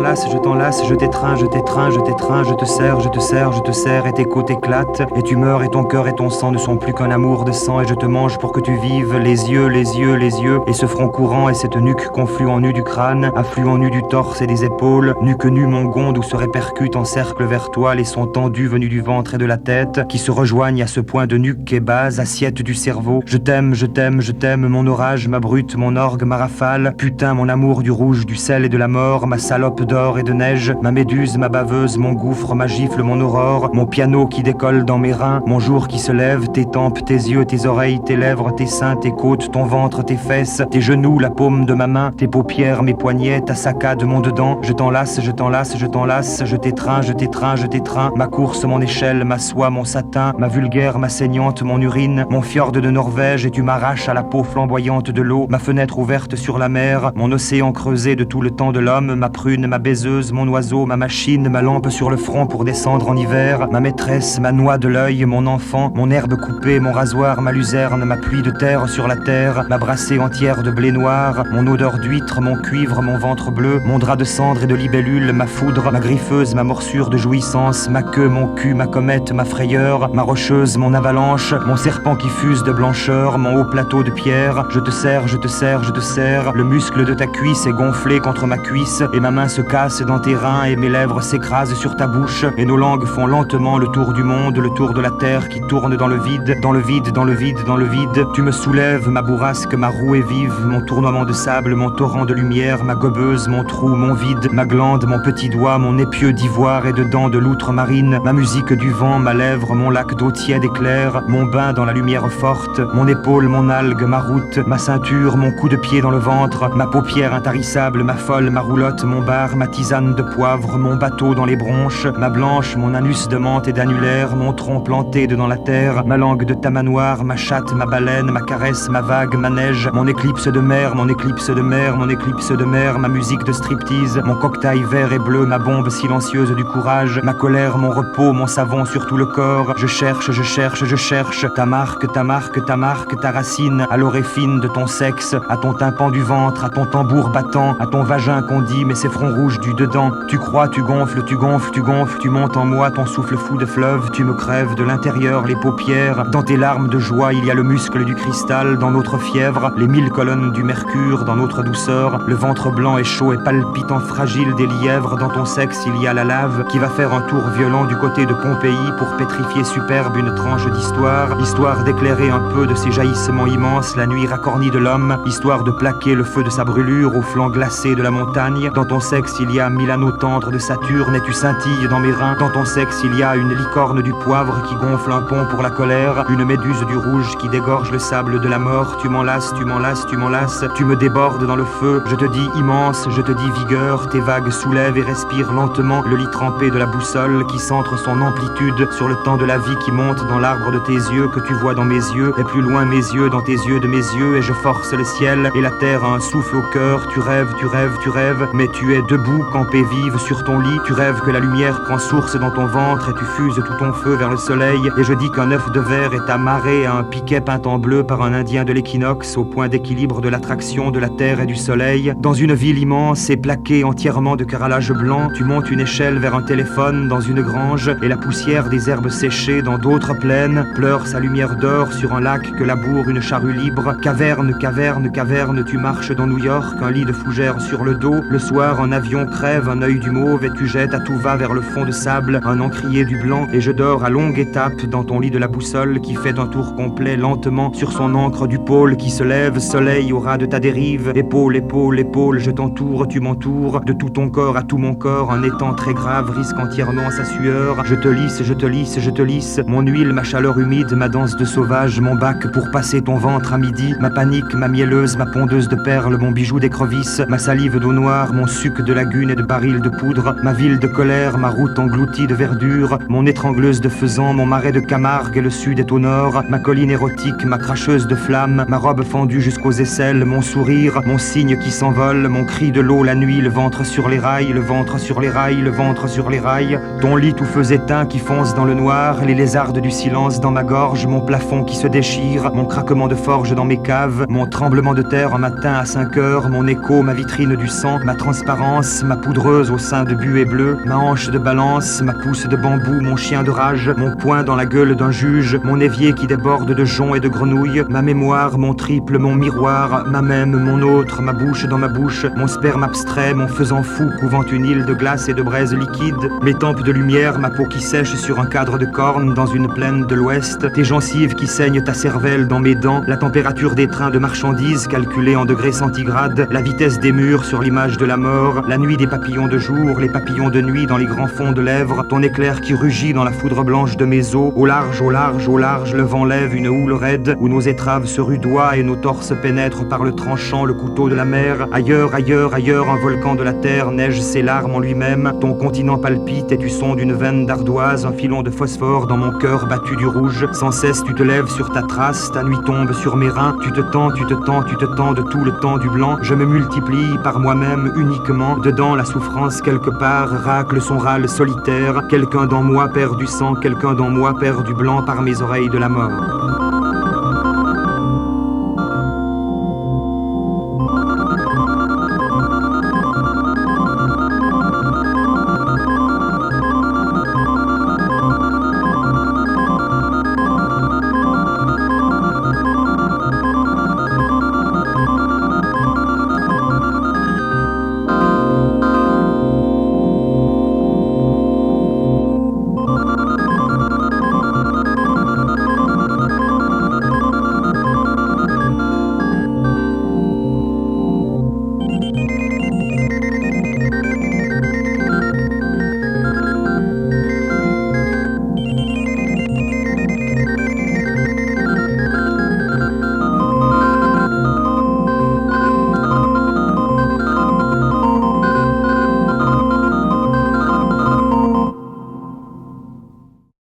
t'enlace, je t'enlace, je t'étreins, je t'étreins, je t'étreins, je te serre, je te serre, je te serre, et tes côtes éclatent, et tu meurs, et ton cœur et ton sang ne sont plus qu'un amour de sang, et je te mange pour que tu vives, les yeux, les yeux, les yeux, et ce front courant, et cette nuque conflue en nu du crâne, afflue en nu du torse et des épaules, nu que nu mon gonde où se répercute en cercle vers toi les sons tendus venus du ventre et de la tête, qui se rejoignent à ce point de nuque et base, assiette du cerveau. Je t'aime, je t'aime, je t'aime, mon orage, ma brute, mon orgue, ma rafale, putain, mon amour du rouge, du sel et de la mort, ma salope d'or et de neige, ma méduse, ma baveuse, mon gouffre, ma gifle, mon aurore, mon piano qui décolle dans mes reins, mon jour qui se lève, tes tempes, tes yeux, tes oreilles, tes lèvres, tes seins, tes côtes, ton ventre, tes fesses, tes genoux, la paume de ma main, tes paupières, mes poignets, ta saccade, mon dedans, je t'enlace, je t'enlace, je t'enlace, je t'étreins, je t'étreins, je t'étreins, ma course, mon échelle, ma soie, mon satin, ma vulgaire, ma saignante, mon urine, mon fjord de Norvège, et tu m'arraches à la peau flamboyante de l'eau, ma fenêtre ouverte sur la mer, mon océan creusé de tout le temps de l'homme, ma prune, ma baiseuse, mon oiseau, ma machine, ma lampe sur le front pour descendre en hiver, ma maîtresse, ma noix de l'œil, mon enfant, mon herbe coupée, mon rasoir, ma luzerne, ma pluie de terre sur la terre, ma brassée entière de blé noir, mon odeur d'huître, mon cuivre, mon ventre bleu, mon drap de cendre et de libellule, ma foudre, ma griffeuse, ma morsure de jouissance, ma queue, mon cul, ma comète, ma frayeur, ma rocheuse, mon avalanche, mon serpent qui fuse de blancheur, mon haut plateau de pierre, je te serre, je te serre, je te serre, le muscle de ta cuisse est gonflé contre ma cuisse, et ma main se casse dans tes reins, et mes lèvres s'écrasent sur ta bouche, et nos langues font lentement le tour du monde, le tour de la terre qui tourne dans le vide, dans le vide, dans le vide, dans le vide. Tu me soulèves, ma bourrasque, ma roue est vive, mon tournoiement de sable, mon torrent de lumière, ma gobeuse, mon trou, mon vide, ma glande, mon petit doigt, mon épieu d'ivoire et de dents de loutre marine, ma musique du vent, ma lèvre, mon lac d'eau tiède et claire, mon bain dans la lumière forte, mon épaule, mon algue, ma route, ma ceinture, mon coup de pied dans le ventre, ma paupière intarissable, ma folle, ma roulotte, mon bar, ma tisane de poivre, mon bateau dans les bronches, ma blanche, mon anus de menthe et d'annulaire, mon tronc planté dedans la terre, ma langue de tamanoir, ma chatte, ma baleine, ma caresse, ma vague, ma neige, mon éclipse de mer, mon éclipse de mer, mon éclipse de mer, ma musique de striptease, mon cocktail vert et bleu, ma bombe silencieuse du courage, ma colère, mon repos, mon savon sur tout le corps, je cherche, je cherche, je cherche, ta marque, ta marque, ta marque, ta racine, à l'oreille fine de ton sexe, à ton tympan du ventre, à ton tambour battant, à ton vagin qu'on dit, mais c'est front rouge du dedans, tu crois, tu gonfles, tu gonfles, tu gonfles, tu montes en moi, ton souffle fou de fleuve, tu me crèves de l'intérieur les paupières, dans tes larmes de joie il y a le muscle du cristal, dans notre fièvre, les 1000 colonnes du mercure, dans notre douceur, le ventre blanc et chaud et palpitant fragile des lièvres, dans ton sexe il y a la lave, qui va faire un tour violent du côté de Pompéi pour pétrifier superbe une tranche d'histoire, histoire d'éclairer un peu de ses jaillissements immenses la nuit racornie de l'homme, histoire de plaquer le feu de sa brûlure au flanc glacé de la montagne, dans ton sexe il y a 1000 anneaux tendres de Saturne et tu scintilles dans mes reins, dans ton sexe il y a une licorne du poivre qui gonfle un pont pour la colère, une méduse du rouge qui dégorge le sable de la mort, tu m'enlaces, tu m'enlaces, tu m'enlaces, tu me débordes dans le feu, je te dis immense, je te dis vigueur, tes vagues soulèvent et respirent lentement le lit trempé de la boussole qui centre son amplitude sur le temps de la vie qui monte dans l'arbre de tes yeux que tu vois dans mes yeux, et plus loin mes yeux dans tes yeux de mes yeux, et je force le ciel et la terre à un souffle au cœur, tu rêves, tu rêves, tu rêves, mais tu es debout, campé vive sur ton lit, tu rêves que la lumière prend source dans ton ventre et tu fuses tout ton feu vers le soleil, et je dis qu'un œuf de verre est amarré à un piquet peint en bleu par un indien de l'équinoxe au point d'équilibre de l'attraction de la terre et du soleil, dans une ville immense et plaquée entièrement de carrelage blanc, tu montes une échelle vers un téléphone dans une grange, et la poussière des herbes séchées dans d'autres plaines pleure sa lumière d'or sur un lac que laboure une charrue libre, caverne, caverne, caverne, tu marches dans New York, un lit de fougères sur le dos, le soir un avion crève un œil du mauve et tu jettes à tout va vers le fond de sable un encrier du blanc, et je dors à longue étape dans ton lit de la boussole qui fait un tour complet lentement sur son encre du pôle qui se lève, soleil au ras de ta dérive, épaule, épaule, épaule, je t'entoure, tu m'entoures, de tout ton corps à tout mon corps, un étang très grave risque entièrement sa sueur, je te lisse, je te lisse, je te lisse, mon huile, ma chaleur humide, ma danse de sauvage, mon bac pour passer ton ventre à midi, ma panique, ma mielleuse, ma pondeuse de perles, mon bijou d'écrevisse, ma salive d'eau noire, mon suc de lagune et de baril de poudre, ma ville de colère, ma route engloutie de verdure, mon étrangleuse de faisan, mon marais de Camargue et le sud est au nord, ma colline érotique, ma cracheuse de flammes, ma robe fendue jusqu'aux aisselles, mon sourire, mon cygne qui s'envole, mon cri de l'eau la nuit, le ventre sur les rails, le ventre sur les rails, le ventre sur les rails, ton lit tout feu éteint qui fonce dans le noir, les lézardes du silence dans ma gorge, mon plafond qui se déchire, mon craquement de forge dans mes caves, mon tremblement de terre un matin à 5 heures, mon écho, ma vitrine du sang, ma transparence, danse, ma poudreuse au sein de buée bleue, ma hanche de balance, ma pousse de bambou, mon chien de rage, mon poing dans la gueule d'un juge, mon évier qui déborde de joncs et de grenouilles, ma mémoire, mon triple, mon miroir, ma même, mon autre, ma bouche dans ma bouche, mon sperme abstrait, mon faisant fou couvant une île de glace et de braise liquide, mes tempes de lumière, ma peau qui sèche sur un cadre de corne dans une plaine de l'ouest, tes gencives qui saignent ta cervelle dans mes dents, la température des trains de marchandises calculée en degrés centigrades, la vitesse des murs sur l'image de la mort, la nuit des papillons de jour, les papillons de nuit dans les grands fonds de lèvres, ton éclair qui rugit dans la foudre blanche de mes os, au large, au large, au large, le vent lève une houle raide où nos étraves se rudoient et nos torses pénètrent par le tranchant le couteau de la mer, ailleurs, ailleurs, ailleurs, un volcan de la terre neige ses larmes en lui-même, ton continent palpite et tu sondes une veine d'ardoise, un filon de phosphore dans mon cœur battu du rouge, sans cesse tu te lèves sur ta trace, ta nuit tombe sur mes reins, tu te tends, tu te tends, tu te tends de tout le temps du blanc, je me multiplie par moi-même uniquement, dedans la souffrance quelque part racle son râle solitaire, quelqu'un dans moi perd du sang, quelqu'un dans moi perd du blanc par mes oreilles de la mort.